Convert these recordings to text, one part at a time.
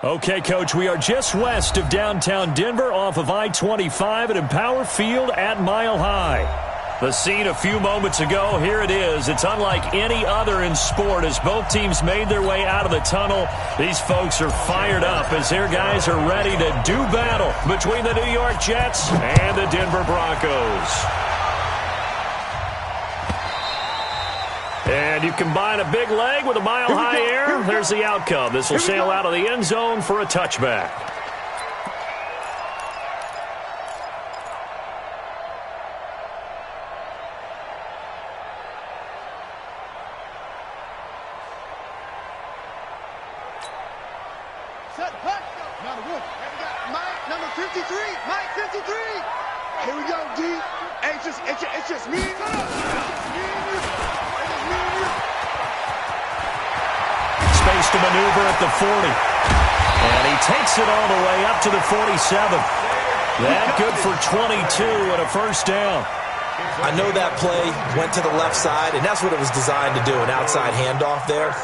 Okay, Coach, we are just west of downtown Denver off of I-25 at Empower Field at Mile High. The scene a few moments ago, here it is. It's unlike any other in sport as both teams made their way out of the tunnel. These folks are fired up as their guys are ready to do battle between the New York Jets and the Denver Broncos. And you combine a big leg with a mile-high air, there's the outcome. This will sail out of the end zone for a touchback. Here we go, D. Hey, it's just me and you. Space to maneuver at the 40. And he takes it all the way up to the 47. That good for 22 and a first down. I know that play went to the left side, and that's what it was designed to do, an outside handoff there.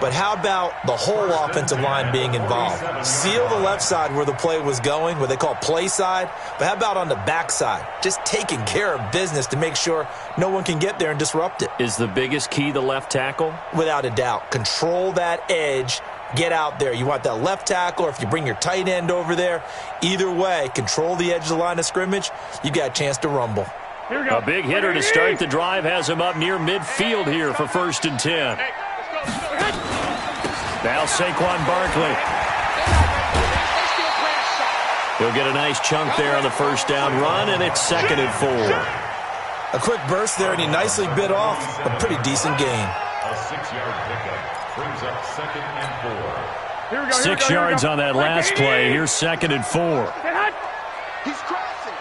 But how about the whole offensive line being involved? Seal the left side where the play was going, what they call play side. But how about on the back side? Just taking care of business to make sure no one can get there and disrupt it. Is the biggest key the left tackle? Without a doubt. Control that edge. Get out there. You want that left tackle, or if you bring your tight end over there, either way, control the edge of the line of scrimmage. You got a chance to rumble. A big hitter to start the drive has him up near midfield here for 1st and 10. Now Saquon Barkley. He'll get a nice chunk there on the first down run, and it's 2nd and 4. A quick burst there, and he nicely bit off a pretty decent gain. A 6-yard pickup brings up 2nd and 4. 6 yards on that last play. Here's 2nd and 4. He's crossing.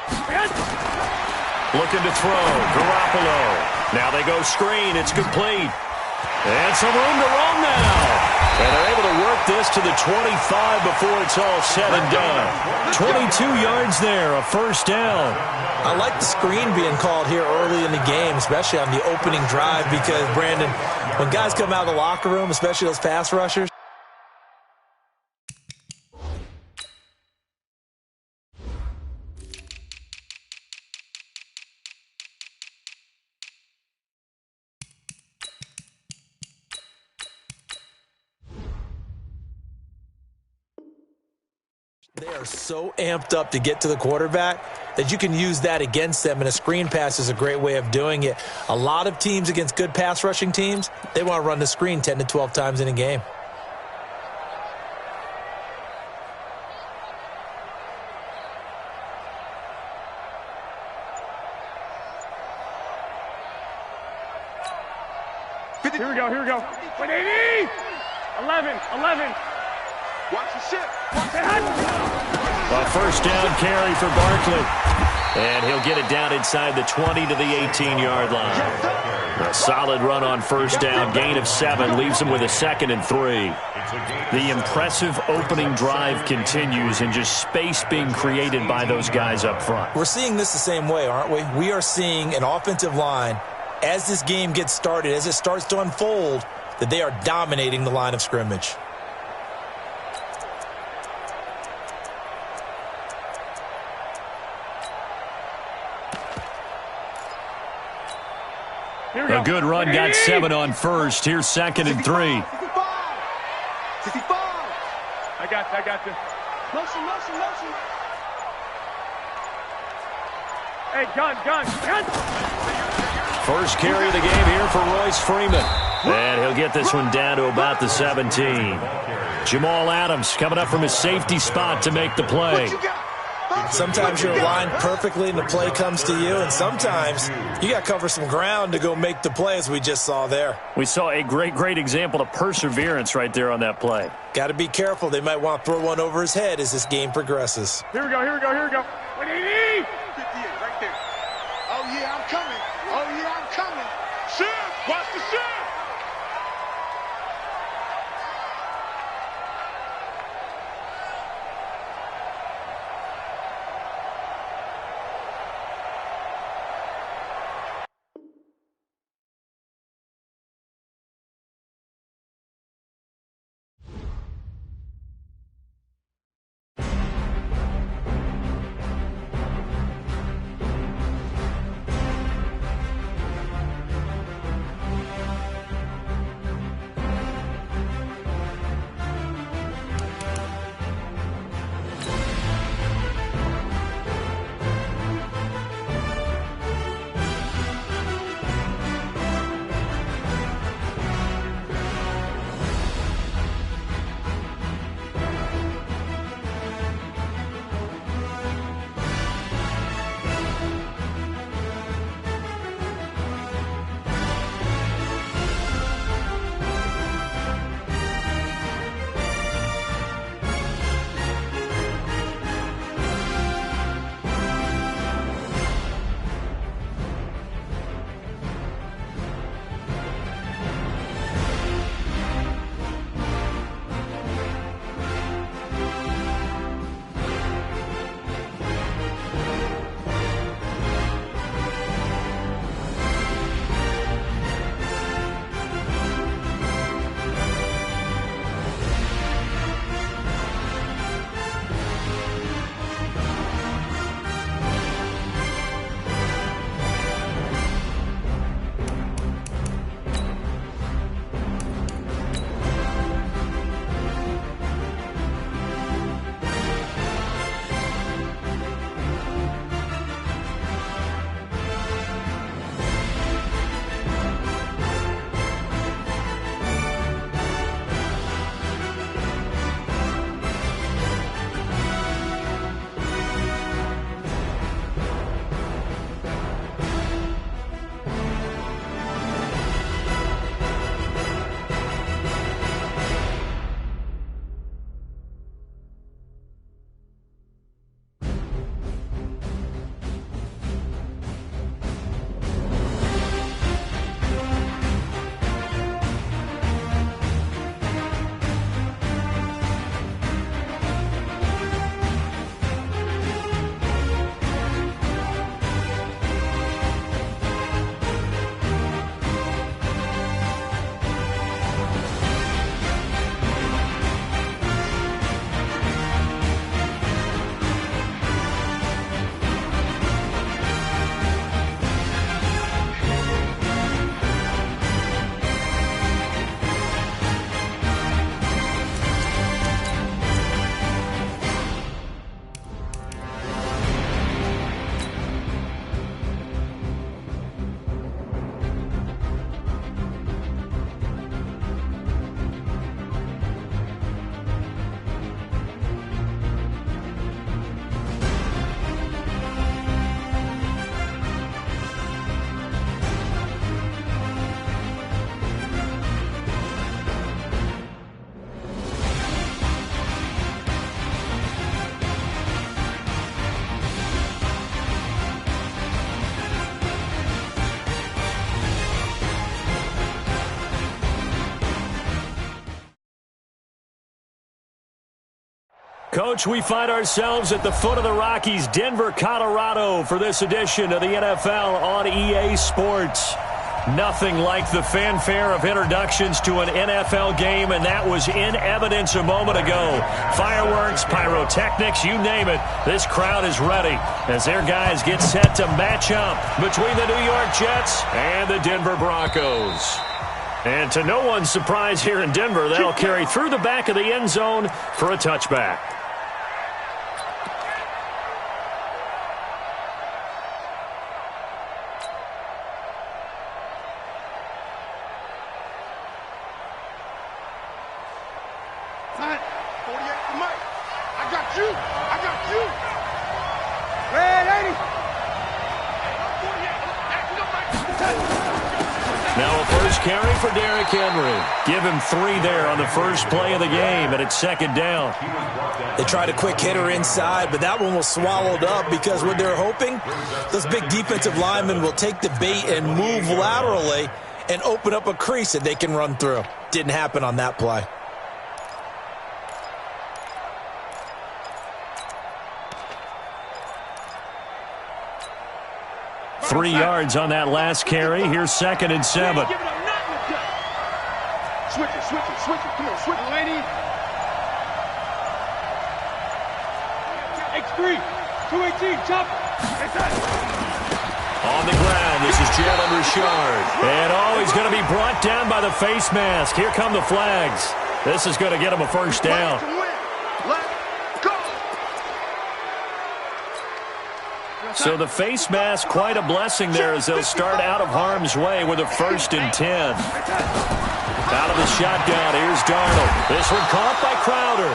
Looking to throw. Garoppolo. Now they go screen. It's complete. And some room to run now. And they're able to work this to the 25 before it's all said and done. 22 yards there, a first down. I like the screen being called here early in the game, especially on the opening drive, because, Brandon, when guys come out of the locker room, especially those pass rushers, they are so amped up to get to the quarterback that you can use that against them, and a screen pass is a great way of doing it. A lot of teams against good pass rushing teams, they want to run the screen 10 to 12 times in a game. Here we go. 180. 11. Watch the ship. A first down carry for Barkley. And he'll get it down inside the 20 to the 18-yard line. A solid run on first down. Gain of 7 leaves him with a 2nd and 3. The impressive opening drive continues, and just space being created by those guys up front. We're seeing this the same way, aren't we? We are seeing an offensive line, as this game gets started, as it starts to unfold, that they are dominating the line of scrimmage. A good run, got 7 on first. Here's 2nd and 3. 65. I got you. Motion. Hey, gun. First carry of the game here for Royce Freeman. And he'll get this one down to about the 17. Jamal Adams coming up from his safety spot to make the play. Sometimes you're aligned perfectly and the play comes to you, and sometimes you got to cover some ground to go make the play, as we just saw there. We saw a great example of perseverance right there on that play. Got to be careful. They might want to throw one over his head as this game progresses. Here we go. 180. 58 right there. Oh, yeah, I'm coming. Shift. Watch the shift. Coach, we find ourselves at the foot of the Rockies, Denver, Colorado, for this edition of the NFL on EA Sports. Nothing like the fanfare of introductions to an NFL game, and that was in evidence a moment ago. Fireworks, pyrotechnics, you name it. This crowd is ready as their guys get set to match up between the New York Jets and the Denver Broncos. And to no one's surprise here in Denver, that'll carry through the back of the end zone for a touchback. Give him 3 there on the first play of the game, and it's second down. They tried a quick hitter inside, but that one was swallowed up because what they're hoping, those big defensive linemen will take the bait and move laterally and open up a crease that they can run through. Didn't happen on that play. Three yards on that last carry. Here's 2nd and 7. Switch it. Come on, switch it, lady. X3, 218, chop. On the ground, this is Jalen Richard. And he's going to be brought down by the face mask. Here come the flags. This is going to get him a first down. So the face mask, quite a blessing there as they'll start out of harm's way with a 1st and 10. Out of the shotgun, here's Darnold. This one caught by Crowder.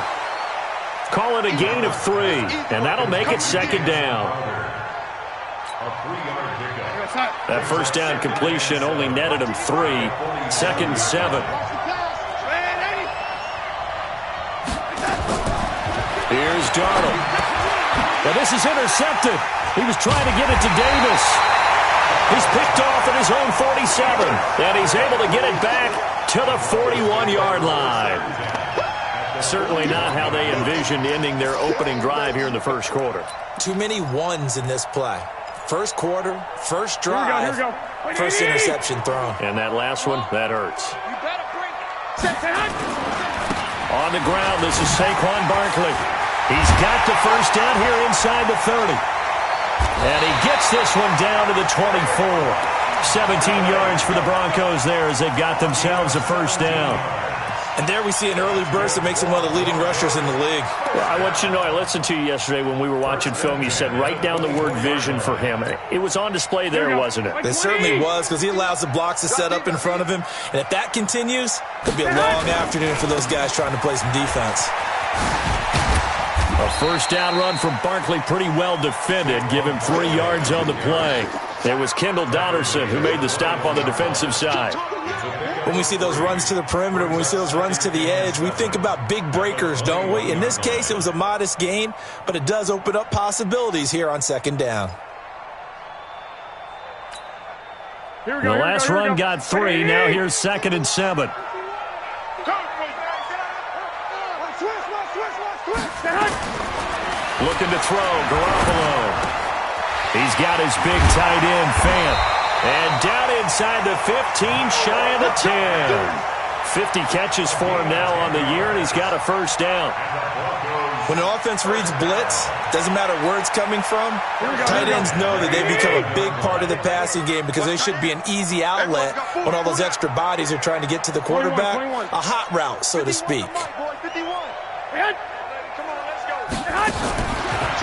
Call it a gain of 3, and that'll make it 2nd down. That first down completion only netted him 3. 2nd and 7. Here's Darnold. Well, this is intercepted. He was trying to get it to Davis. He's picked off at his own 47, and he's able to get it back to the 41-yard line. Certainly not how they envisioned ending their opening drive here in the first quarter. Too many ones in this play. First quarter, first drive, Here we go. first interception thrown. And that last one, that hurts. On the ground, this is Saquon Barkley. He's got the first down here inside the 30. And he gets this one down to the 24. 17 yards for the Broncos there as they've got themselves a first down. And there we see an early burst that makes him one of the leading rushers in the league. Well, I want you to know, I listened to you yesterday when we were watching film. You said write down the word vision for him. It was on display there, wasn't it? It certainly was, because he allows the blocks to set up in front of him. And if that continues, it'll be a long afternoon for those guys trying to play some defense. A first down run from Barkley, pretty well defended. Give him 3 yards on the play. It was Kendall Donnerson who made the stop on the defensive side. When we see those runs to the perimeter, when we see those runs to the edge, we think about big breakers, don't we? In this case, it was a modest gain, but it does open up possibilities here on 2nd down. The last run got 3. Now here's 2nd and 7. Looking to throw, Garoppolo. He's got his big tight end, Fant. And down inside the 15, shy of the 10. 50 catches for him now on the year, and he's got a first down. When the offense reads blitz, doesn't matter where it's coming from, tight ends know that they become a big part of the passing game because they should be an easy outlet when all those extra bodies are trying to get to the quarterback. A hot route, so to speak.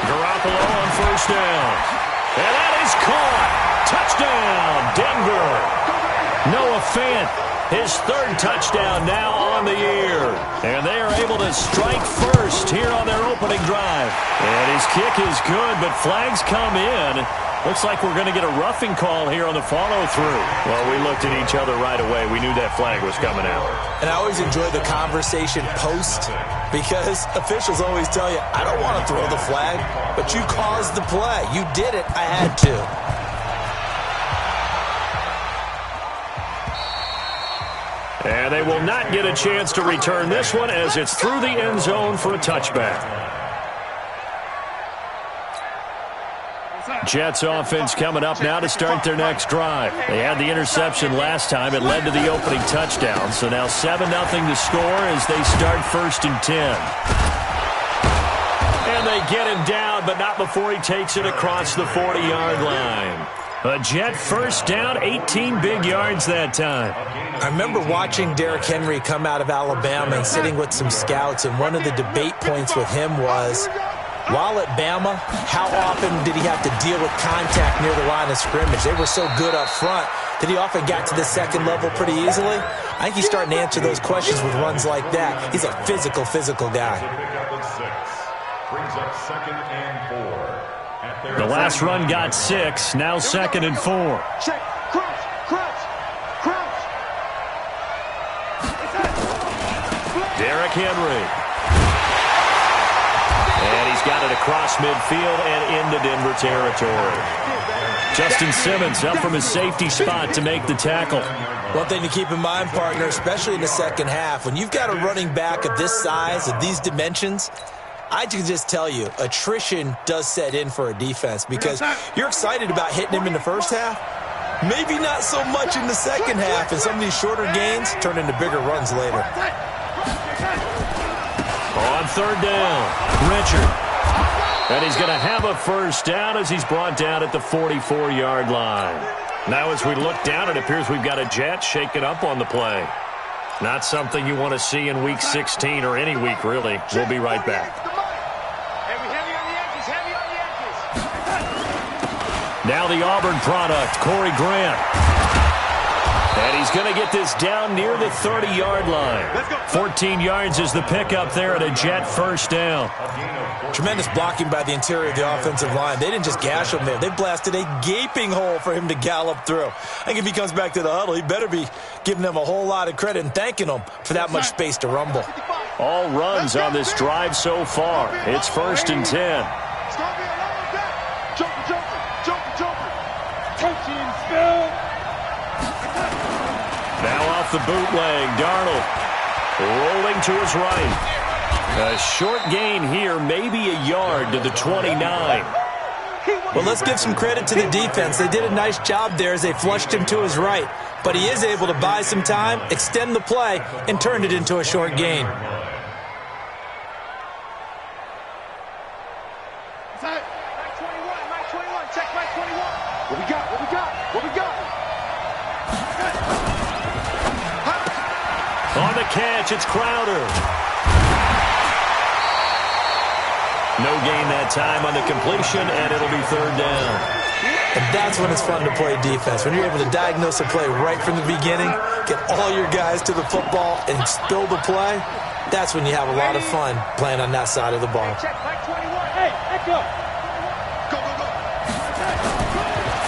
Garoppolo on first down. And that is caught. Touchdown, Denver. Noah Fant, his 3rd touchdown now on the year. And they are able to strike first here on their opening drive. And his kick is good, but flags come in. Looks like we're going to get a roughing call here on the follow-through. Well, we looked at each other right away. We knew that flag was coming out. And I always enjoy the conversation post because officials always tell you, I don't want to throw the flag, but you caused the play. You did it. I had to. And they will not get a chance to return this one as it's through the end zone for a touchback. Jets offense coming up now to start their next drive. They had the interception last time. It led to the opening touchdown. So now 7-0 to score as they start 1st and 10. And they get him down, but not before he takes it across the 40-yard line. A Jet first down, 18 big yards that time. I remember watching Derrick Henry come out of Alabama and sitting with some scouts, and one of the debate points with him was, while at Bama, how often did he have to deal with contact near the line of scrimmage? They were so good up front that he often got to the second level pretty easily. I think he's starting to answer those questions with runs like that. He's a physical guy. Brings up 2nd and 4. The last run got 6, now 2nd and 4. Check, crouch. Derrick Henry. And he's got it across midfield and into Denver territory. Justin Simmons up from his safety spot to make the tackle. One thing to keep in mind, partner, especially in the second half, when you've got a running back of this size, of these dimensions, I can just tell you, attrition does set in for a defense because you're excited about hitting him in the first half. Maybe not so much in the second half, and some of these shorter gains turn into bigger runs later. On 3rd down, Richard. And he's going to have a first down as he's brought down at the 44-yard line. Now as we look down, it appears we've got a Jet shaken up on the play. Not something you want to see in Week 16 or any week, really. We'll be right back. Now the Auburn product, Corey Grant. And he's going to get this down near the 30-yard line. 14 yards is the pickup there at a Jet first down. Tremendous blocking by the interior of the offensive line. They didn't just gash him there. They blasted a gaping hole for him to gallop through. I think if he comes back to the huddle, he better be giving them a whole lot of credit and thanking them for that much space to rumble. All runs on this drive so far. It's 1st and 10. Now off the bootleg, Darnold rolling to his right. A short gain here, maybe a yard to the 29. Well, let's give some credit to the defense. They did a nice job there as they flushed him to his right. But he is able to buy some time, extend the play, and turn it into a short gain. On the catch, it's Crowder. No gain that time on the completion, and it'll be 3rd down. And that's when it's fun to play defense. When you're able to diagnose a play right from the beginning, get all your guys to the football, and spill the play, that's when you have a lot of fun playing on that side of the ball.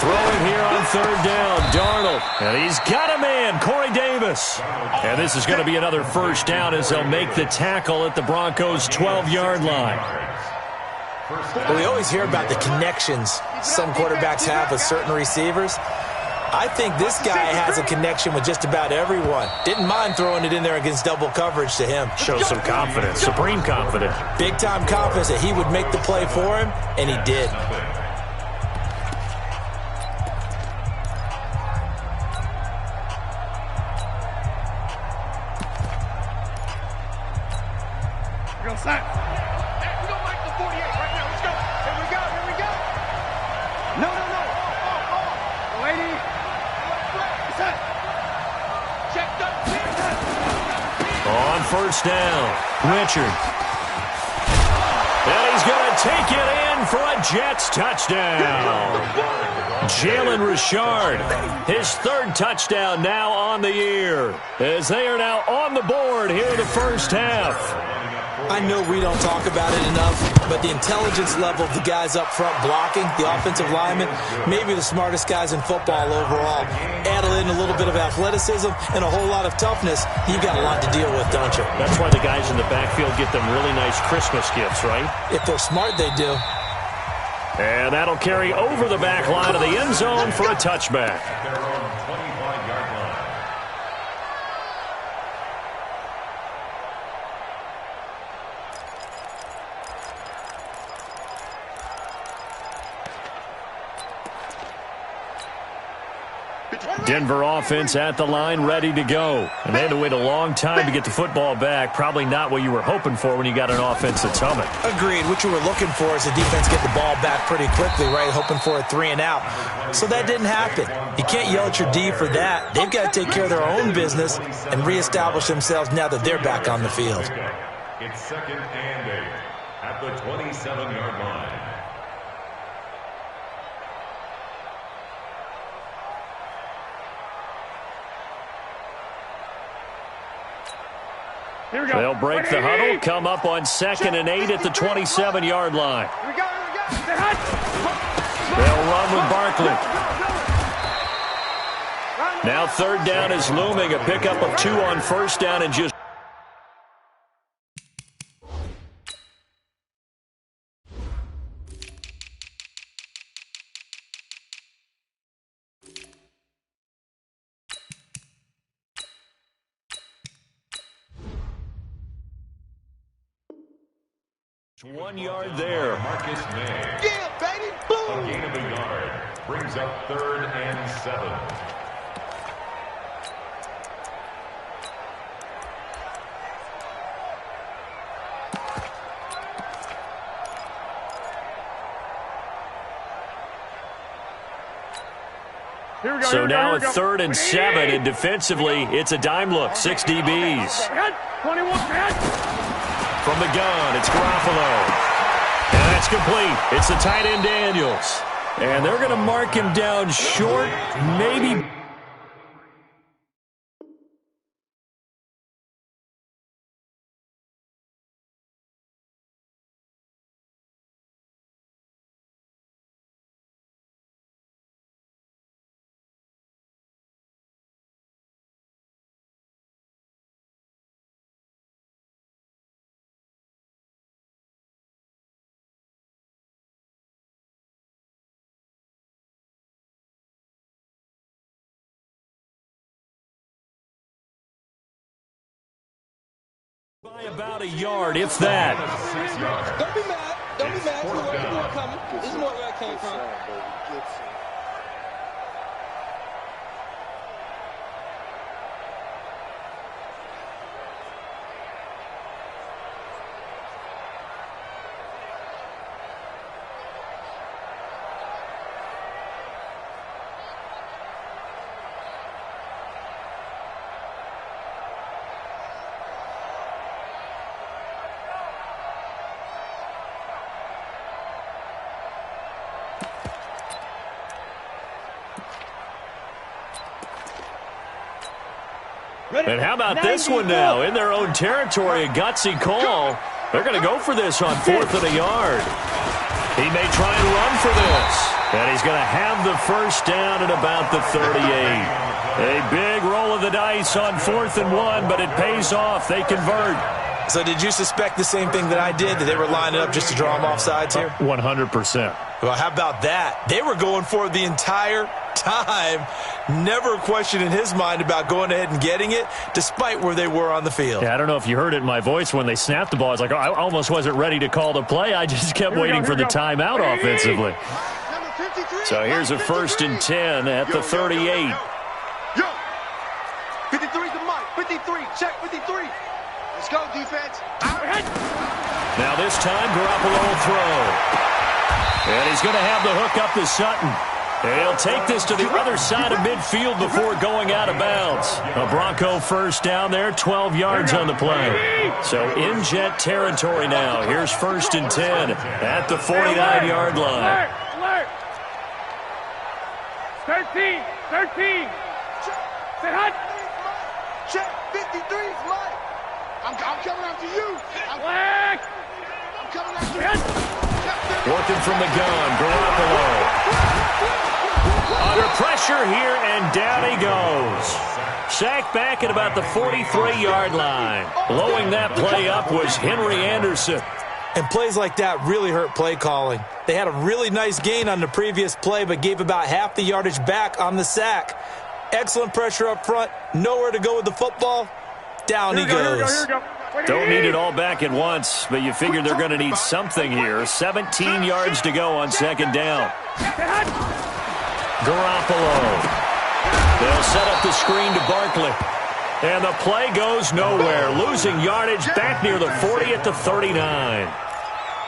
Throwing here on 3rd down, Darnold. And he's got a man, Corey Davis. And this is going to be another first down as they'll make the tackle at the Broncos' 12-yard line. Well, we always hear about the connections some quarterbacks have with certain receivers. I think this guy has a connection with just about everyone. Didn't mind throwing it in there against double coverage to him. Shows some confidence, supreme confidence. Big-time confidence that he would make the play for him, and he did. First down, Richard. And he's going to take it in for a Jets touchdown. Jalen Richard, his 3rd touchdown now on the year, as they are now on the board here in the first half. I know we don't talk about it enough, but the intelligence level of the guys up front blocking, the offensive linemen, maybe the smartest guys in football overall. Add in a little bit of athleticism and a whole lot of toughness, you've got a lot to deal with, don't you? That's why the guys in the backfield get them really nice Christmas gifts, right? If they're smart, they do. And that'll carry over the back line of the end zone for a touchback. Denver offense at the line, ready to go. And they had to wait a long time to get the football back. Probably not what you were hoping for when you got an offense that's humming. Agreed. What you were looking for is the defense get the ball back pretty quickly, right? Hoping for a 3 and out. So that didn't happen. You can't yell at your D for that. They've got to take care of their own business and reestablish themselves now that they're back on the field. It's 2nd and 8 at the 27-yard line. They'll break the huddle, come up on 2nd and 8 at the 27-yard line. They'll run with Barkley. Now 3rd down is looming, a pickup of 2 on 1st down and just One yard there. Marcus May. Yeah, baby. Boom. A gain of a yard. Brings up 3rd and 7. So now a 3rd and 7, and defensively, it's a dime look. 6 DBs. From the gun, it's Garoppolo. And that's complete. It's the tight end, Daniels. And they're going to mark him down short, maybe. By about a yard, if that. Don't be mad. Don't be mad. This is more coming. This is more where I came from. And how about this one now? In their own territory, a gutsy call. They're going to go for this on 4th and a yard. He may try and run for this. And he's going to have the 1st down at about the 38. A big roll of the dice on 4th and 1, but it pays off. They convert. So did you suspect the same thing that I did, that they were lining up just to draw them off sides here? 100%. Well, how about that? They were going for it the entire time. Never a question in his mind about going ahead and getting it, despite where they were on the field. Yeah, I don't know if you heard it in my voice when they snapped the ball. I was like, oh, I almost wasn't ready to call the play. I just kept waiting for the timeout offensively. So here's a 1st and 10 at the 38. Yo, 53's the mic. 53, check 53. Let's go, defense. Now this time, Garoppolo will throw. And he's going to have the hook up to Sutton. And he'll take this to the other side of midfield before going out of bounds. A Bronco 1st down there, 12 yards on the play. So in Jet territory now. Here's 1st and 10 at the 49-yard line. 13. Say hot. Check 53's Mike. I'm coming after you. I'm coming after you. Working from the gun, Garoppolo. Under pressure here, and down he goes. Sacked back at about the 43-yard line. Blowing that play up was Henry Anderson. And plays like that really hurt play calling. They had a really nice gain on the previous play, but gave about half the yardage back on the sack. Excellent pressure up front. Nowhere to go with the football. Down he goes. Don't need it all back at once, but you figure they're going to need something here. 17 yards to go on 2nd down. Garoppolo. They'll set up the screen to Barkley. And the play goes nowhere. Losing yardage back near the 40 at the 39.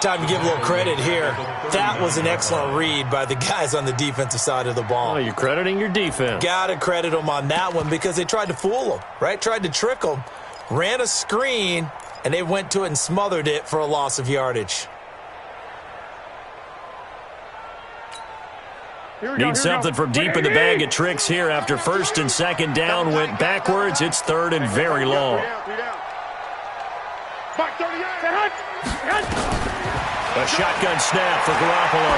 Time to give a little credit here. That was an excellent read by the guys on the defensive side of the ball. Oh, you're crediting your defense. Got to credit them on that one because they tried to fool them, right? Tried to trick them, ran a screen, and they went to it and smothered it for a loss of yardage. Need something from deep in the bag of tricks here after first and second down went backwards. It's third and very long. A shotgun snap for Garoppolo.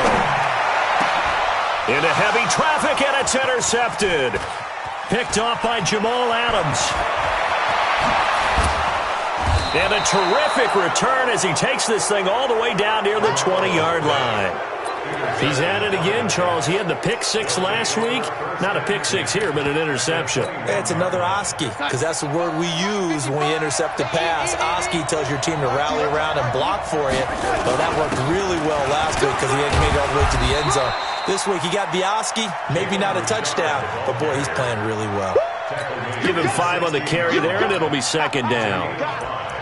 Into heavy traffic, and it's intercepted. Picked off by Jamal Adams. And a terrific return as he takes this thing all the way down near the 20-yard line. He's at it again, Charles. He had the pick six last week. Not a pick six here, but an interception. Yeah, it's another Oski, because that's the word we use when we intercept a pass. Oski tells your team to rally around and block for you. Well, that worked really well last week because he had made it all the way to the end zone. This week he got the Oski, maybe not a touchdown, but boy, he's playing really well. Give him 5 on the carry there, and it'll be second down.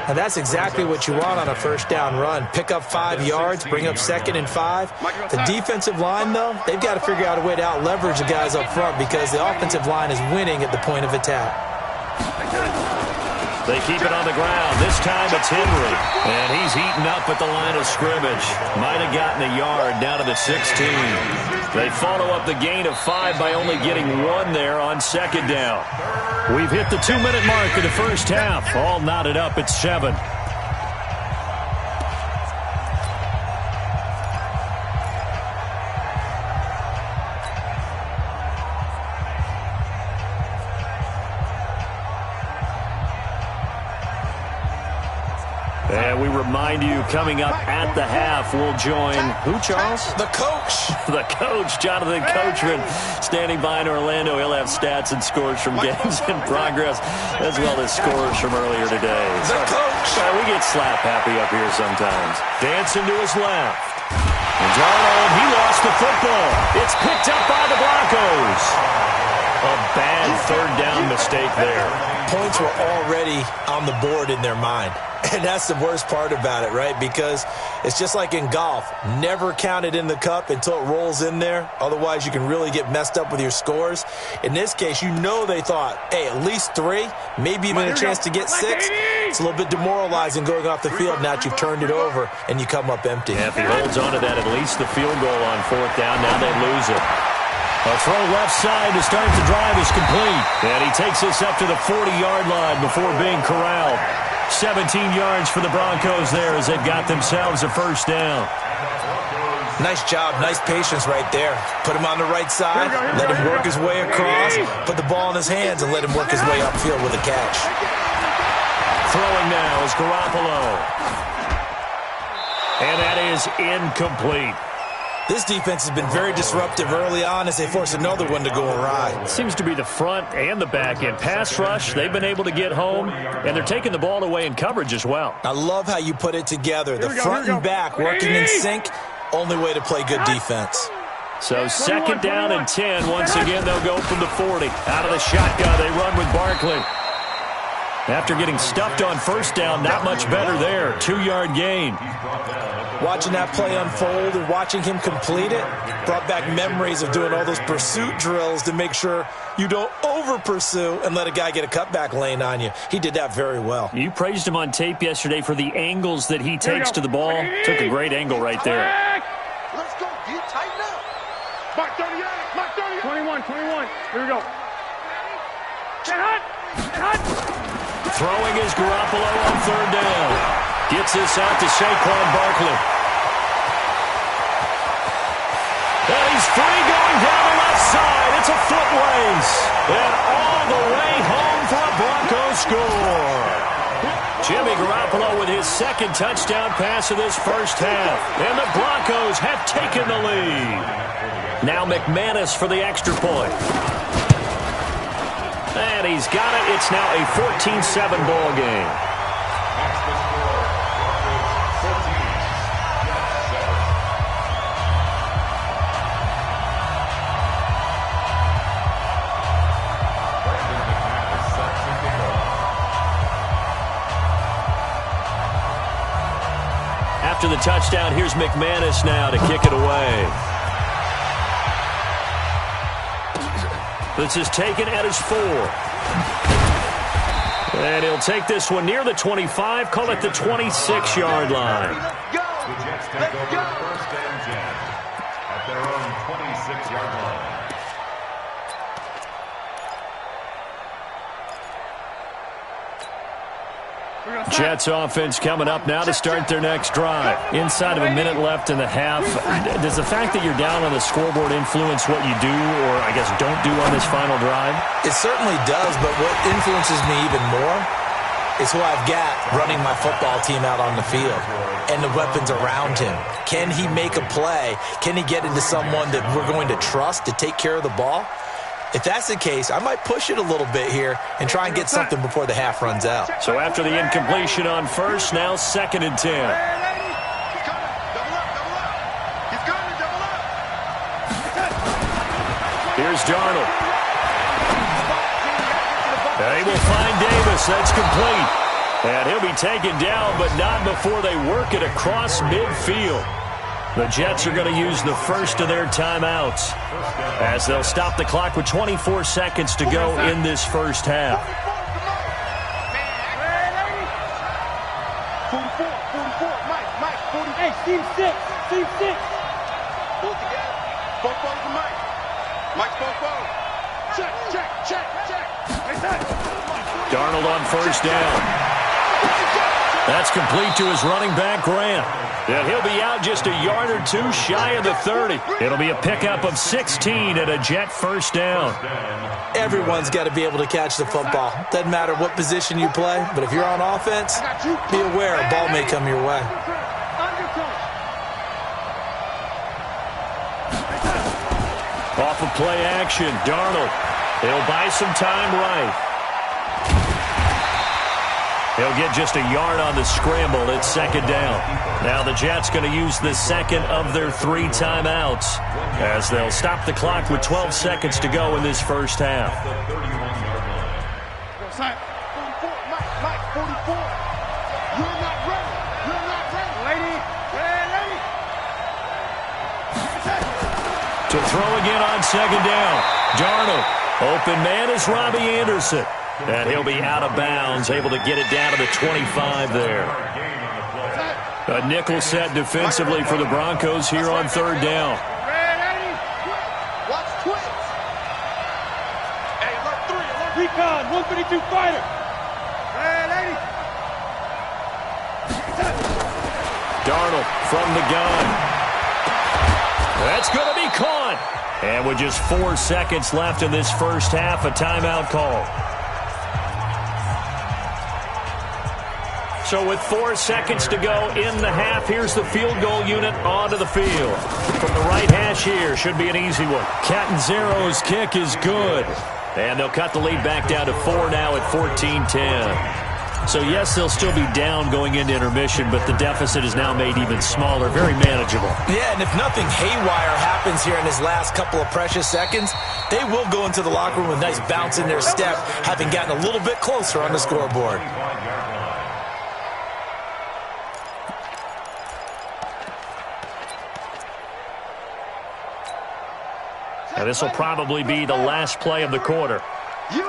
And that's exactly what you want on a first down run. Pick up 5 yards, bring up 2nd and 5. The defensive line, though, they've got to figure out a way to out-leverage the guys up front because the offensive line is winning at the point of attack. They keep it on the ground. This time it's Henry. And he's heating up at the line of scrimmage. Might have gotten a yard down to the 16. They follow up the gain of 5 by only getting 1 there on second down. We've hit the 2-minute mark of the first half. All knotted up at 7. And we remind you, coming up at the half, we'll join who, Charles? The coach. The coach, Jonathan Coachman, standing by in Orlando. He'll have stats and scores from games in progress, as well as scores from earlier today. The coach. We get slap happy up here sometimes. Dancing to his left. And Darnold, he lost the football. It's picked up by the Broncos. A bad third down mistake there. Points were already on the board in their mind. And that's the worst part about it, right? Because it's just like in golf. Never count it in the cup until it rolls in there. Otherwise, you can really get messed up with your scores. In this case, you know they thought, hey, at least 3, maybe even a chance to get 6. It's a little bit demoralizing going off the field now that you've turned it over and you come up empty. Yeah, if he holds on to that, at least the field goal on 4th down. Now they lose it. A throw left side to start the drive is complete. And he takes this up to the 40-yard line before being corralled. 17 yards for the Broncos there as they've got themselves a first down. Nice job, nice patience right there. Put him on the right side, let him work his way across, put the ball in his hands, and let him work his way upfield with a catch. Throwing now is Garoppolo. And that is incomplete. This defense has been very disruptive early on as they force another one to go awry. It seems to be the front and the back end. Pass rush, they've been able to get home, and they're taking the ball away in coverage as well. I love how you put it together. The front and back working in sync, only way to play good defense. So second down and 10. Once again, they'll go from the 40. Out of the shotgun, they run with Barkley. After getting stuffed on first down, not much better there. 2-yard gain. Watching that play unfold and watching him complete it brought back memories of doing all those pursuit drills to make sure you don't over-pursue and let a guy get a cutback lane on you. He did that very well. You praised him on tape yesterday for the angles that he takes to the ball. Took a great angle right there. Let's go. Get tighten up. Mark 38. Mark 38. 21. Here we go. Get hot. Get hot. Throwing is Garoppolo on 3rd down. Gets this out to Saquon Barkley. And he's free going down the left side. It's a foot race. And all the way home for a Broncos score. Jimmy Garoppolo with his 2nd touchdown pass of this first half. And the Broncos have taken the lead. Now McManus for the extra point. And he's got it. It's now a 14-7 ball game. after the touchdown, here's McManus now to kick it away. This is taken at his 4. And he'll take this one near the 25, call it the 26-yard line. The Jets take over first and 10 at their own 26-yard line. Jets offense coming up now to start their next drive. Inside of a minute left in the half. Does the fact that you're down on the scoreboard influence what you do, or I guess don't do on this final drive? It certainly does, but what influences me even more is who I've got running my football team out on the field and the weapons around him. Can he make a play? Can he get into someone that we're going to trust to take care of the ball? If that's the case, I might push it a little bit here and try and get something before the half runs out. So after the incompletion on first, now 2nd and 10. Here's Darnold. They will find Davis. That's complete. And he'll be taken down, but not before they work it across midfield. The Jets are going to use the first of their timeouts as they'll stop the clock with 24 seconds to go in this first half. 44, Mike, 48, team 6. Pull it together. 4 to Mike. Mike's 4. Check. Darnold on first down. That's complete to his running back, Grant. And he'll be out just a yard or two shy of the 30. It'll be a pickup of 16 and a Jet first down. Everyone's got to be able to catch the football. Doesn't matter what position you play, but if you're on offense, be aware a ball may come your way. Off of play action, Darnold. He'll buy some time right. He'll get just a yard on the scramble. It's 2nd down. Now the Jets going to use the second of their 3 timeouts as they'll stop the clock with 12 seconds to go in this first half. Mike, 44. You're not ready. Lady. To throw again on 2nd down. Darnold. Open man is Robbie Anderson. And he'll be out of bounds, able to get it down to the 25 there. A nickel set defensively for the Broncos here on 3rd down. Watch twins. Hey, alert 3. Recon, 152 fighter. Darnold from the gun. That's going to be caught. And with just 4 seconds left in this first half, a timeout call. So with 4 seconds to go in the half, here's the field goal unit onto the field. From the right hash here, should be an easy one. Catanzaro's kick is good. And they'll cut the lead back down to 4 now at 14-10. So yes, they'll still be down going into intermission, but the deficit is now made even smaller, very manageable. Yeah, and if nothing haywire happens here in his last couple of precious seconds, they will go into the locker room with a nice bounce in their step, having gotten a little bit closer on the scoreboard. Now this will probably be the last play of the quarter. You.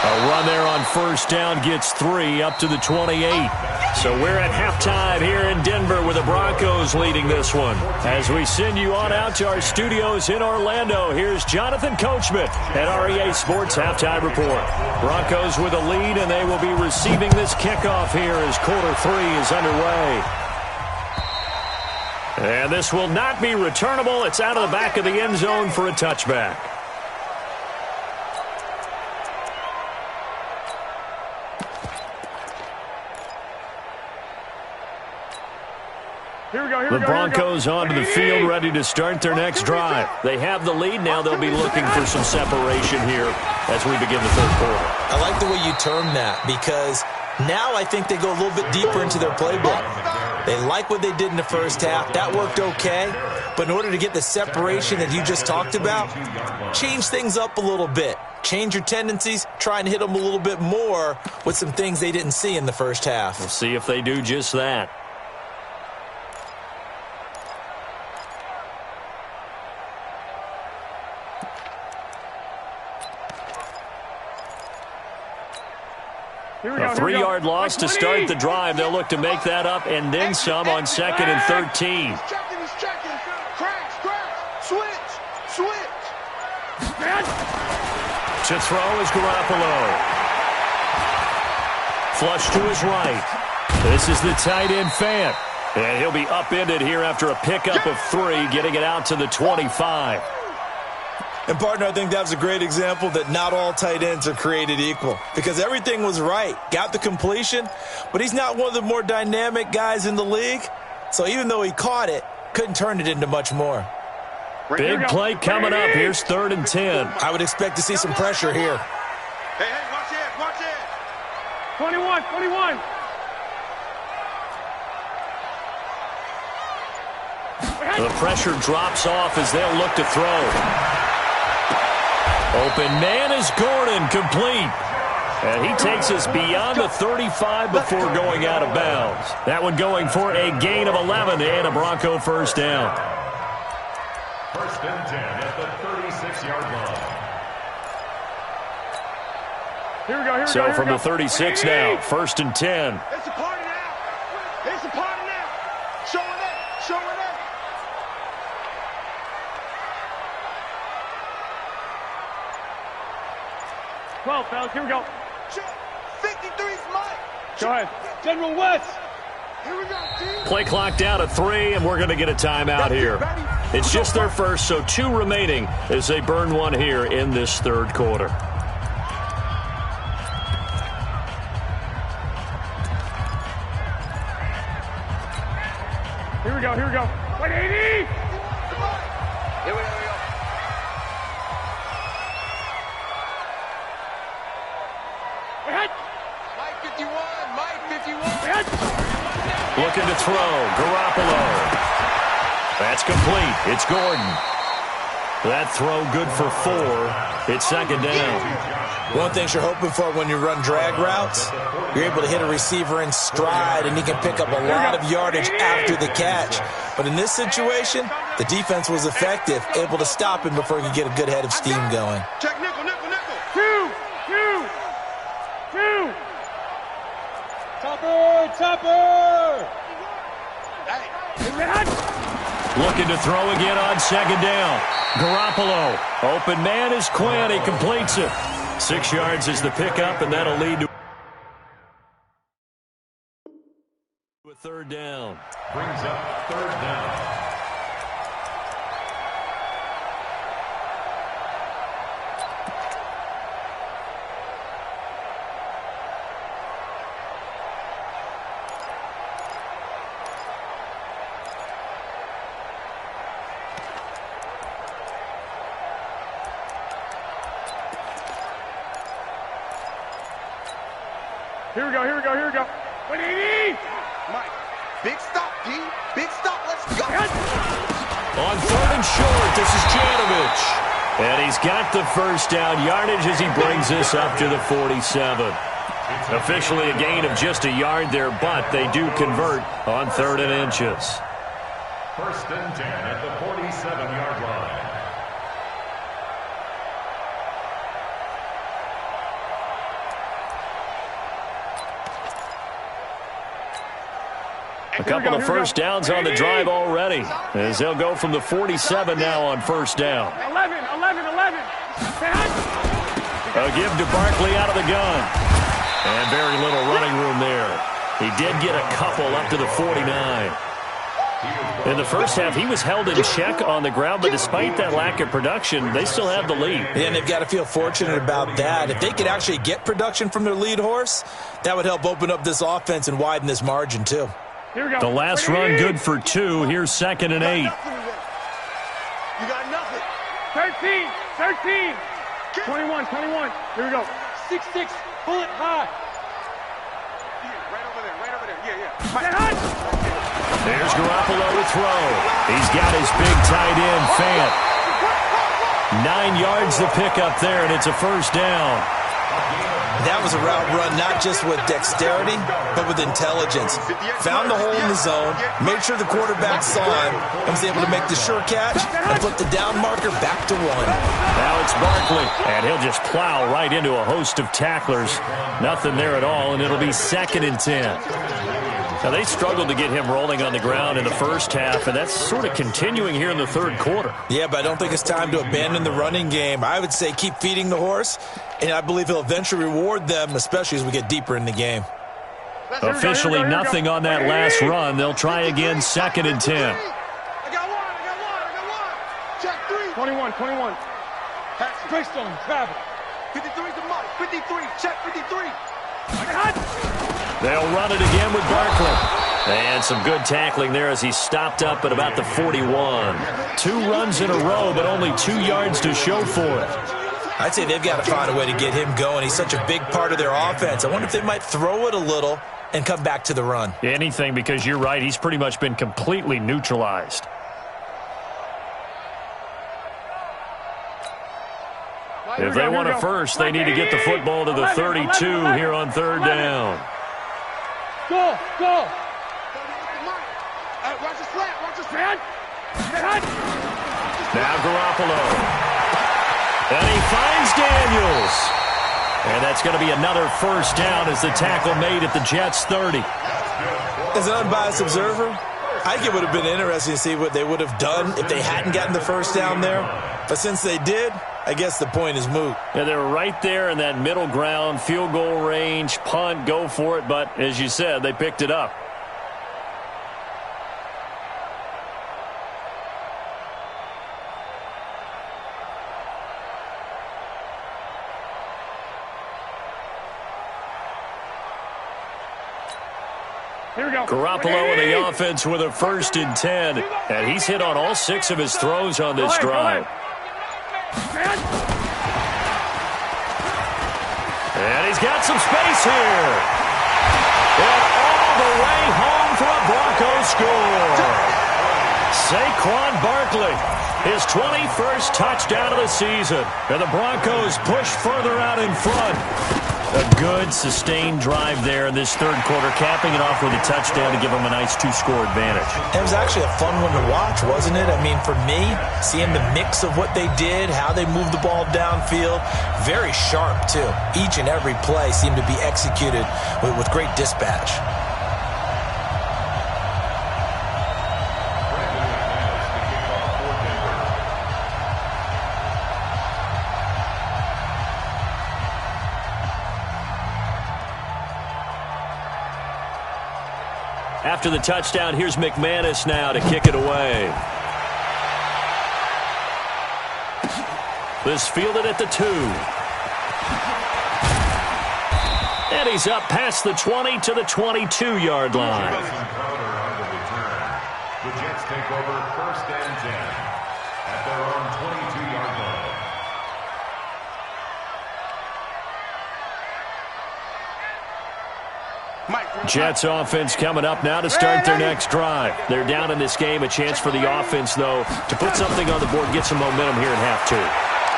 A run there on first down gets 3 up to the 28. So we're at halftime here in Denver with the Broncos leading this one. As we send you on out to our studios in Orlando, here's Jonathan Coachman at REA Sports Halftime Report. Broncos with a lead, and they will be receiving this kickoff here as quarter 3 is underway. And this will not be returnable. It's out of the back of the end zone for a touchback. The Broncos onto the field, ready to start their next drive. They have the lead. Now they'll be looking for some separation here as we begin the third quarter. I like the way you term that, because now I think they go a little bit deeper into their playbook. They like what they did in the first half. That worked okay. But in order to get the separation that you just talked about, change things up a little bit. Change your tendencies, try and hit them a little bit more with some things they didn't see in the first half. We'll see if they do just that. A 3-yard loss to start the drive. They'll look to make that up and then some on 2nd and 13. He's checking. Crash. Switch. To throw is Garoppolo. Flush to his right. This is the tight end Fant. And he'll be upended here after a pickup of 3, getting it out to the 25. And, partner, I think that was a great example that not all tight ends are created equal because everything was right. Got the completion, but he's not one of the more dynamic guys in the league. So even though he caught it, couldn't turn it into much more. Big play coming up. Here's 3rd and 10. I would expect to see some pressure here. Hey, watch it. 21. The pressure drops off as they'll look to throw. Open man is Gordon, complete. And he takes us beyond the 35 before going out of bounds. That one going for a gain of 11 and a Bronco first down. 1st and 10 at the 36-yard line. Here we go. So from the 36 now, 1st and 10. It's a party now. Showing it. 12, fellas, here we go. 53's Mike. Go ahead. General West. Here we go, team. Play clock down at 3, and we're going to get a timeout here. It's just their first, so 2 remaining as they burn one here in this 3rd quarter. Here we go. 180. Here we go. Mike 51. Looking to throw. Garoppolo. That's complete. It's Gordon. That throw good for 4. It's 2nd down. One thing you're hoping for when you run drag routes, you're able to hit a receiver in stride, and he can pick up a lot of yardage after the catch. But in this situation, the defense was effective, able to stop him before he could get a good head of steam going. Check nickel. 2. Topper. Looking to throw again on 2nd down. Garoppolo. Open man is Quinn. He completes it. 6 yards is the pickup, and that'll lead to a 3rd down. Brings up 3rd down. Here we go. 180. Mike, big stop, D. Big stop. Let's go. On 3rd and short, this is Janovich. And he's got the first down yardage as he brings this up to the 47. Officially a gain of just a yard there, but they do convert on 3rd and inches. 1st and 10 at the 47-yard line. A couple of first downs on the drive already, as they'll go from the 47 now on 1st down. 11. A give to Barkley out of the gun. And very little running room there. He did get a couple up to the 49. In the first half, he was held in check on the ground, but despite that lack of production, they still have the lead. And they've got to feel fortunate about that. If they could actually get production from their lead horse, that would help open up this offense and widen this margin too. Here we go. The last run good for 2. Here's 2nd and 8. You got nothing. 13. 21. Here we go. 6-6. Bullet high. Right over there. Yeah. There's Garoppolo to throw. He's got his big tight end, Fant. 9 yards to pick up there, and it's a first down. That was a route run not just with dexterity, but with intelligence. Found the hole in the zone, made sure the quarterback saw him, and was able to make the sure catch and put the down marker back to 1. Now it's Barkley, and he'll just plow right into a host of tacklers. Nothing there at all, and it'll be 2nd and 10. Now, they struggled to get him rolling on the ground in the first half, and that's sort of continuing here in the third quarter. Yeah, but I don't think it's time to abandon the running game. I would say keep feeding the horse, and I believe he'll eventually reward them, especially as we get deeper in the game. Officially nothing on that last run. They'll try again, 2nd and 10. I got one. Check 3. 21. Straight on him, travel. 53's the mark. 53, check 53. They'll run it again with Barkley. And some good tackling there as he stopped up at about the 41. 2 runs in a row, but only 2 yards to show for it. I'd say they've got to find a way to get him going. He's such a big part of their offense. I wonder if they might throw it a little and come back to the run. Anything, because you're right, he's pretty much been completely neutralized. If they want a first, they need to get the football to the 32 here on 3rd down. Go! Watch his flat, watch his man! Now Garoppolo. And he finds Daniels. And that's going to be another first down as the tackle made at the Jets' 30. As an unbiased observer, I think it would have been interesting to see what they would have done if they hadn't gotten the first down there. But since they did, I guess the point is moot. Yeah, they were right there in that middle ground, field goal range, punt, go for it. But as you said, they picked it up. Here we go. Garoppolo in the offense with a 1st and 10. And he's hit on all 6 of his throws on this drive. And he's got some space here. And all the way home for a Broncos score. Saquon Barkley, his 21st touchdown of the season. And the Broncos push further out in front. A good, sustained drive there in this third quarter, capping it off with a touchdown to give them a nice 2-score advantage. It was actually a fun one to watch, wasn't it? I mean, for me, seeing the mix of what they did, how they moved the ball downfield, very sharp, too. Each and every play seemed to be executed with great dispatch. After the touchdown, here's McManus now to kick it away. This fielded at the 2. And he's up past the 20 to the 22-yard line. The Jets take over 1st and 10 at their own 22-yard line. Jets offense coming up now to start their next drive. They're down in this game. A chance for the offense, though, to put something on the board, get some momentum here in half 2.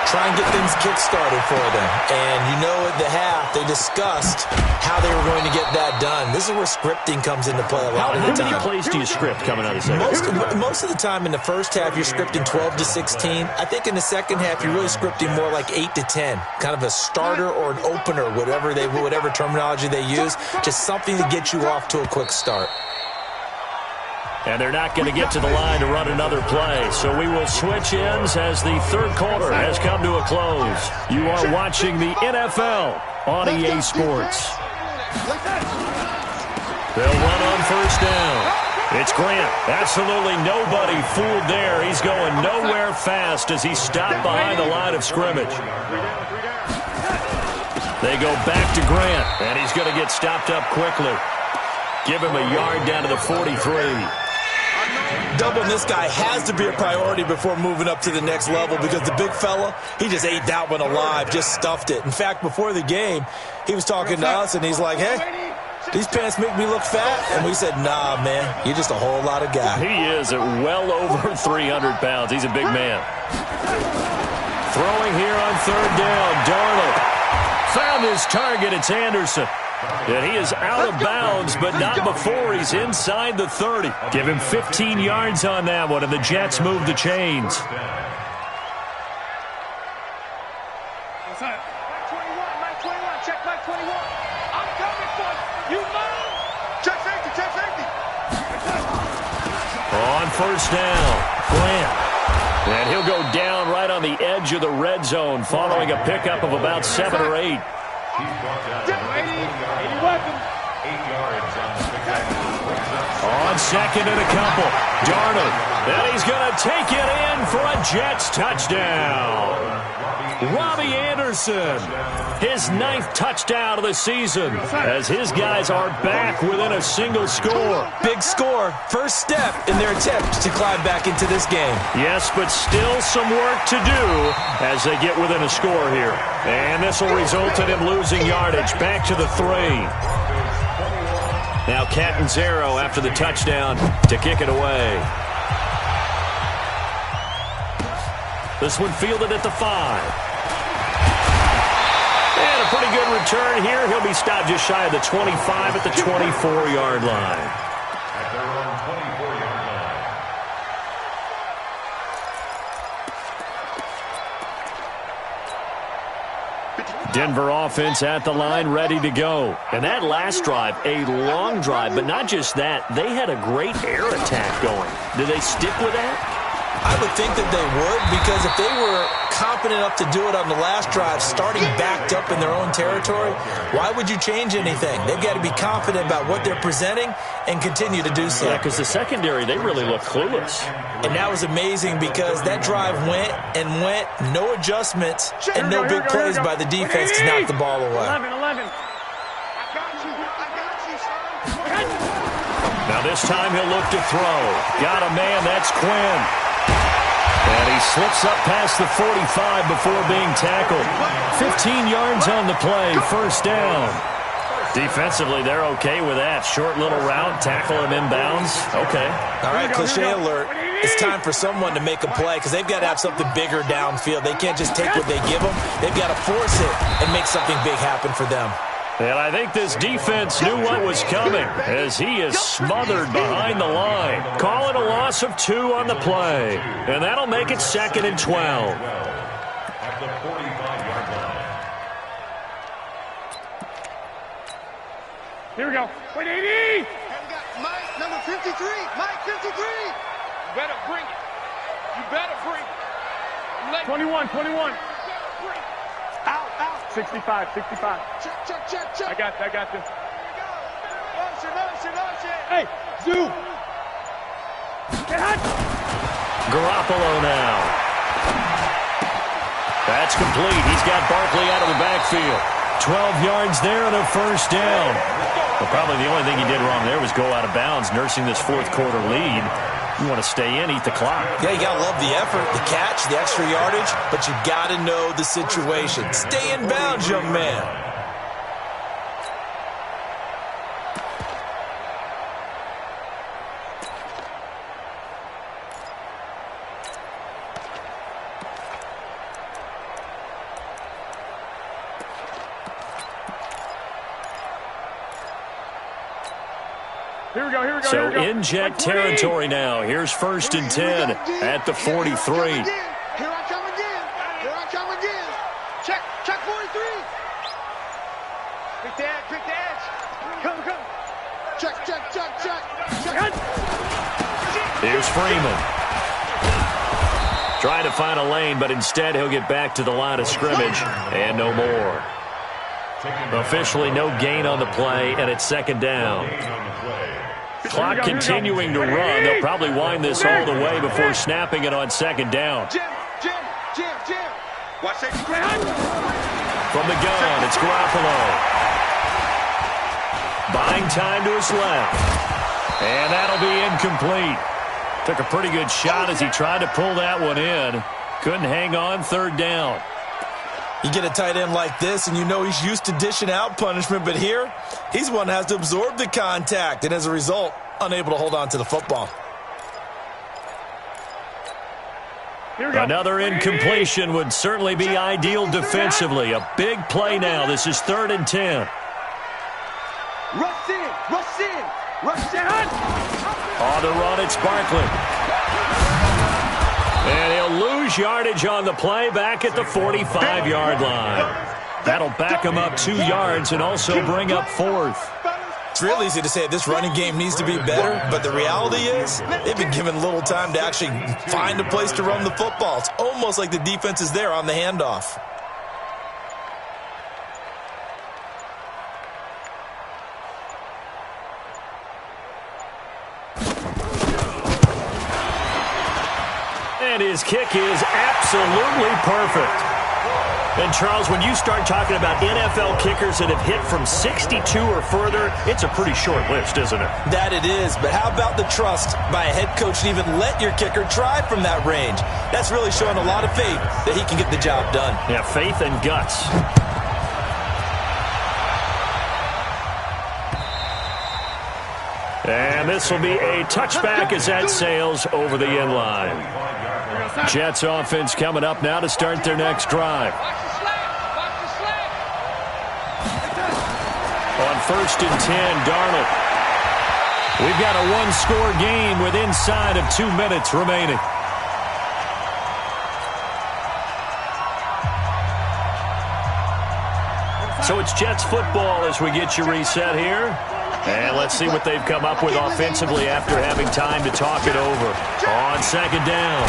Try and get things kick-started for them. And you know at the half, they discussed how they were going to get that done. This is where scripting comes into play a lot of the time. How many plays do you script coming out of the second? Most of the time in the first half, you're scripting 12 to 16. I think in the second half, you're really scripting more like 8 to 10. Kind of a starter or an opener, whatever terminology they use. Just something to get you off to a quick start. And they're not going to get to the line to run another play. So we will switch ends as the third quarter has come to a close. You are watching the NFL on EA Sports. They'll run on first down. It's Grant. Absolutely nobody fooled there. He's going nowhere fast as he stopped behind the line of scrimmage. They go back to Grant, and he's going to get stopped up quickly. Give him a yard down to the 43. Doubling this guy has to be a priority before moving up to the next level because the big fella, he just ate that one alive, just stuffed it. In fact, before the game, he was talking to us, and he's like, hey, these pants make me look fat. And we said, nah, man, you're just a whole lot of guy. He is at well over 300 pounds. He's a big man. Throwing here on third down. Darnold found his target. It's Anderson. And he is out of bounds, but not before he's inside the 30. Give him 15 yards on that one, and the Jets move the chains. Mike 21, check Mike 21. I'm coming for you. You move. Check safety, check safety. On first down, Grant. And he'll go down right on the edge of the red zone following a pickup of about 7 or 8. On second and a couple, Darnold. And he's going to take it in for a Jets touchdown. Robbie Anderson, his 9th touchdown of the season, as his guys are back within a single score. Big score. First step in their attempt to climb back into this game. Yes, but still some work to do as they get within a score here. And this will result in him losing yardage. Back to the 3. Now Catanzaro after the touchdown to kick it away. This one fielded at the 5. And a pretty good return here. He'll be stopped just shy of the 25 at the 24-yard line. At their own 24-yard line. Denver offense at the line, ready to go. And that last drive, a long drive, but not just that. They had a great air attack going. Do they stick with that? I would think that they would, because if they were confident enough to do it on the last drive, starting backed up in their own territory, why would you change anything? They've got to be confident about what they're presenting and continue to do so. Yeah, because the secondary, they really look clueless. And that was amazing because that drive went, no adjustments, and no big plays by the defense to knock the ball away. 11. I got you, son. Now this time he'll look to throw. Got a man, that's Quinn. And he slips up past the 45 before being tackled. 15 yards on the play, first down. Defensively, they're okay with that. Short little route, tackle him inbounds. Okay. All right, cliche alert. It's time for someone to make a play because they've got to have something bigger downfield. They can't just take what they give them. They've got to force it and make something big happen for them. And I think this defense knew what was coming as he is smothered behind the line. Call it a loss of 2 on the play. And that'll make it 2nd and 12. At the 45-yard line. Here we go. Wait, 80. And we got Mike, number 53. Mike, 53. You better bring it. You better bring it. 21. Out. 65. Check. I got this. Motion. Hey, Zoo. Get hot. Garoppolo now. That's complete. He's got Barkley out of the backfield. 12 yards there and a first down. Well, probably the only thing he did wrong there was go out of bounds, nursing this fourth quarter lead. You want to stay in, eat the clock. Yeah, you got to love the effort, the catch, the extra yardage, but you got to know the situation. Stay in bounds, young man. Here we go. So in Jet territory now. Here's 1st and 10 at the 43. Here I come again. Check 43. Quick edge. Come. Check. Here's Freeman. Trying to find a lane, but instead he'll get back to the line of scrimmage and no more. Officially no gain on the play, and it's 2nd down. Clock continuing to run. They'll probably wind this all the way before snapping it on 2nd down. Jim. Watch that. From the gun, it's Garoppolo. Buying time to his left. And that'll be incomplete. Took a pretty good shot as he tried to pull that one in. Couldn't hang on, 3rd down. You get a tight end like this, and you know he's used to dishing out punishment, but here, he's one that has to absorb the contact, and as a result, unable to hold on to the football. Another incompletion would certainly be ideal defensively. A big play now. This is 3rd and 10. Rush in, rush in, rush in. On the run, it's Barkley. And he'll lose yardage on the play back at the 45-yard line. That'll back him up 2 yards and also bring up 4th. It's real easy to say this running game needs to be better, but the reality is they've been given little time to actually find a place to run the football. It's almost like the defense is there on the handoff. And his kick is absolutely perfect. And, Charles, when you start talking about NFL kickers that have hit from 62 or further, it's a pretty short list, isn't it? That it is, but how about the trust by a head coach to even let your kicker try from that range? That's really showing a lot of faith that he can get the job done. Yeah, faith and guts. And this will be a touchback as that sails over the end line. Jets offense coming up now to start their next drive. On 1st and 10, Darnold. We've got a one-score game with inside of 2 minutes remaining. So it's Jets football as we get you reset here. And let's see what they've come up with offensively after having time to talk it over. On 2nd down,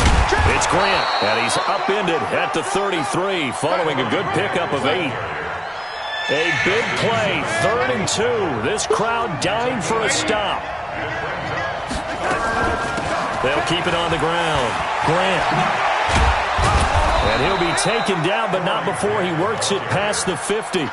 it's Grant, and he's upended at the 33 following a good pickup of 8. A big play, 3rd and 2. This crowd dying for a stop. They'll keep it on the ground. Grant. And he'll be taken down, but not before he works it past the 50.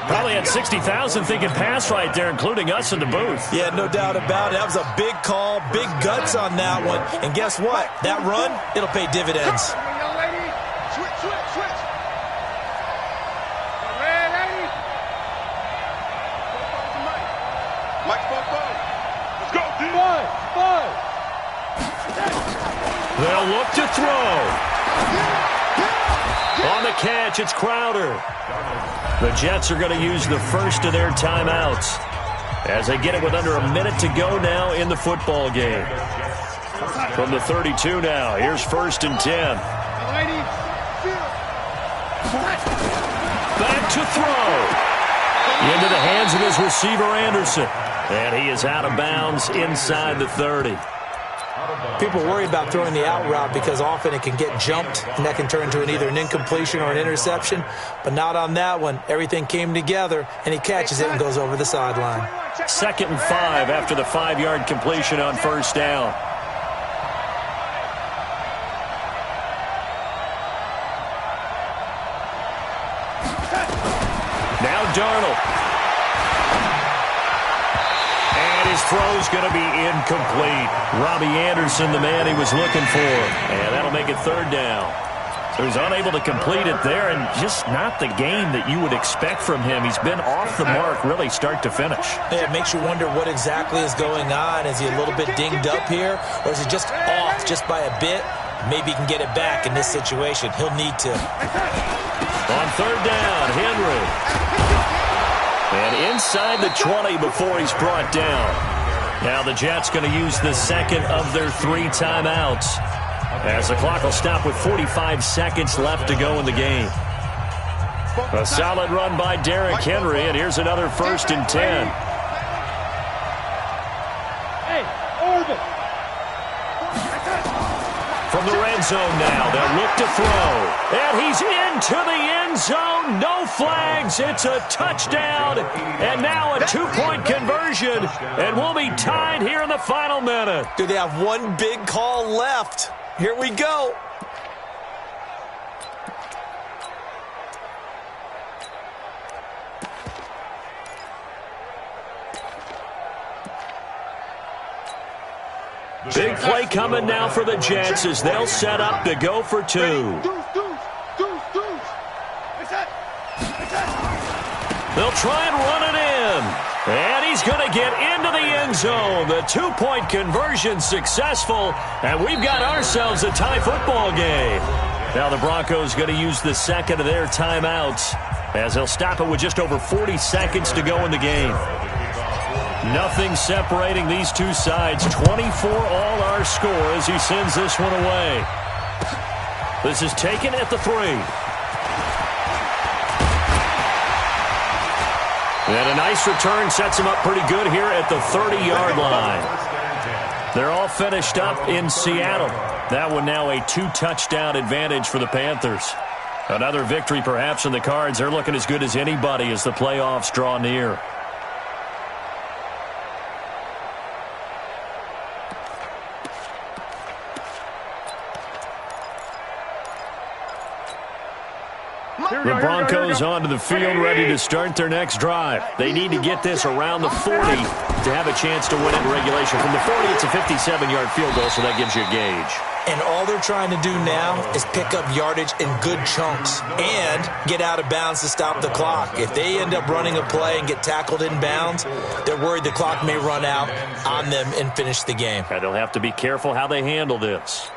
Probably had 60,000 thinking pass right there, including us in the booth. Yeah, no doubt about it. That was a big call, big guts on that one. And guess what? That run, it'll pay dividends. Young lady, switch, switch, switch. Red lady. Mike, let's go, D. Five. They'll look to throw. On the catch, it's Crowder. The Jets are going to use the first of their timeouts as they get it with under a minute to go now in the football game. From the 32 now, here's 1st and 10. Back to throw. Into the hands of his receiver, Anderson. And he is out of bounds inside the 30. People worry about throwing the out route because often it can get jumped, and that can turn into either an incompletion or an interception. But not on that one. Everything came together, and he catches it and goes over the sideline. 2nd and 5 after the 5-yard completion on 1st down. Now Darnold. His throw's going to be incomplete. Robbie Anderson, the man he was looking for. And that'll make it 3rd down. So he's unable to complete it there, and just not the game that you would expect from him. He's been off the mark really start to finish. Yeah, it makes you wonder what exactly is going on. Is he a little bit dinged up here, or is he just off just by a bit? Maybe he can get it back in this situation. He'll need to. On 3rd down, Henry. And inside the 20 before he's brought down. Now the Jets going to use the second of their 3 timeouts as the clock will stop with 45 seconds left to go in the game. A solid run by Derrick Henry, and here's another 1st and 10. Hey, Orville. From the red zone now, they'll look to throw. And he's into the end zone. No flags. It's a touchdown. And now a 2-point conversion. And we'll be tied here in the final minute. Do they have one big call left? Here we go. Big play coming now for the Jets as they'll set up to go for 2. They'll try and run it in. And he's going to get into the end zone. The two-point conversion successful. And we've got ourselves a tie football game. Now the Broncos going to use the second of their timeouts as they'll stop it with just over 40 seconds to go in the game. Nothing separating these two sides. 24 all our score as he sends this one away. This is taken at the 3. And a nice return sets him up pretty good here at the 30-yard line. They're all finished up in Seattle. That one now a 2-touchdown advantage for the Panthers. Another victory perhaps in the cards. They're looking as good as anybody as the playoffs draw near. The Broncos onto the field ready to start their next drive. They need to get this around the 40 to have a chance to win it in regulation. From the 40, it's a 57-yard field goal, so that gives you a gauge. And all they're trying to do now is pick up yardage in good chunks and get out of bounds to stop the clock. If they end up running a play and get tackled in bounds, they're worried the clock may run out on them and finish the game. And they'll have to be careful how they handle this.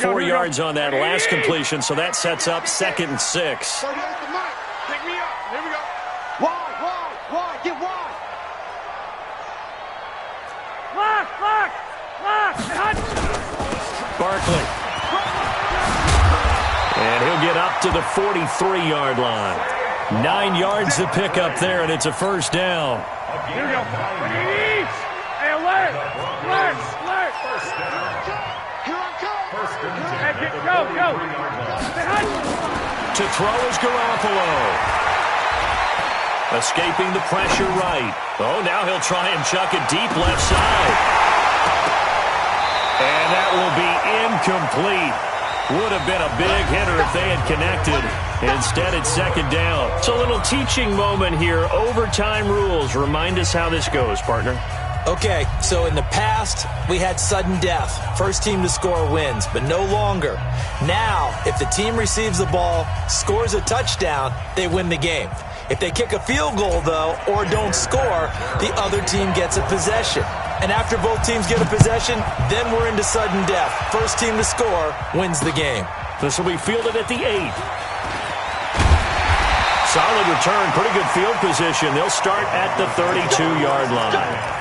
4 yards on that last completion, so that sets up 2nd and 6. Pick me up. Here we go. Wide. Get wide. Lock. Barkley. And he'll get up to the 43-yard line. 9 yards to pick up there, and it's a first down. Here we go. Hey, alert. Here I come. Go. To throw is Garoppolo. Escaping the pressure right. Oh, now he'll try and chuck it deep left side. And that will be incomplete. Would have been a big hitter if they had connected. Instead, it's 2nd down. It's a little teaching moment here. Overtime rules. Remind us how this goes, partner. Okay, so in the past, we had sudden death. First team to score wins, but no longer. Now, if the team receives the ball, scores a touchdown, they win the game. If they kick a field goal, though, or don't score, the other team gets a possession. And after both teams get a possession, then we're into sudden death. First team to score wins the game. This will be fielded at the 8. Solid return, pretty good field position. They'll start at the 32-yard line.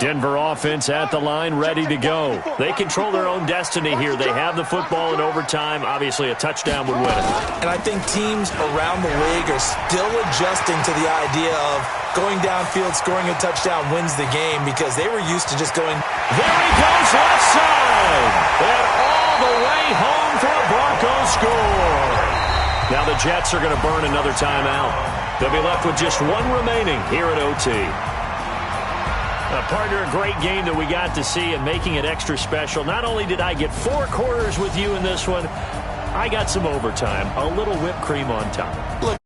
Denver offense at the line, ready to go. They control their own destiny here. They have the football in overtime. Obviously, a touchdown would win it. And I think teams around the league are still adjusting to the idea of going downfield, scoring a touchdown wins the game because they were used to just going. There he goes, left side. And all the way home for a Broncos score. Now the Jets are going to burn another timeout. They'll be left with just one remaining here at OT. Partner, a great game that we got to see and making it extra special. Not only did I get 4 quarters with you in this one, I got some overtime, a little whipped cream on top. Look,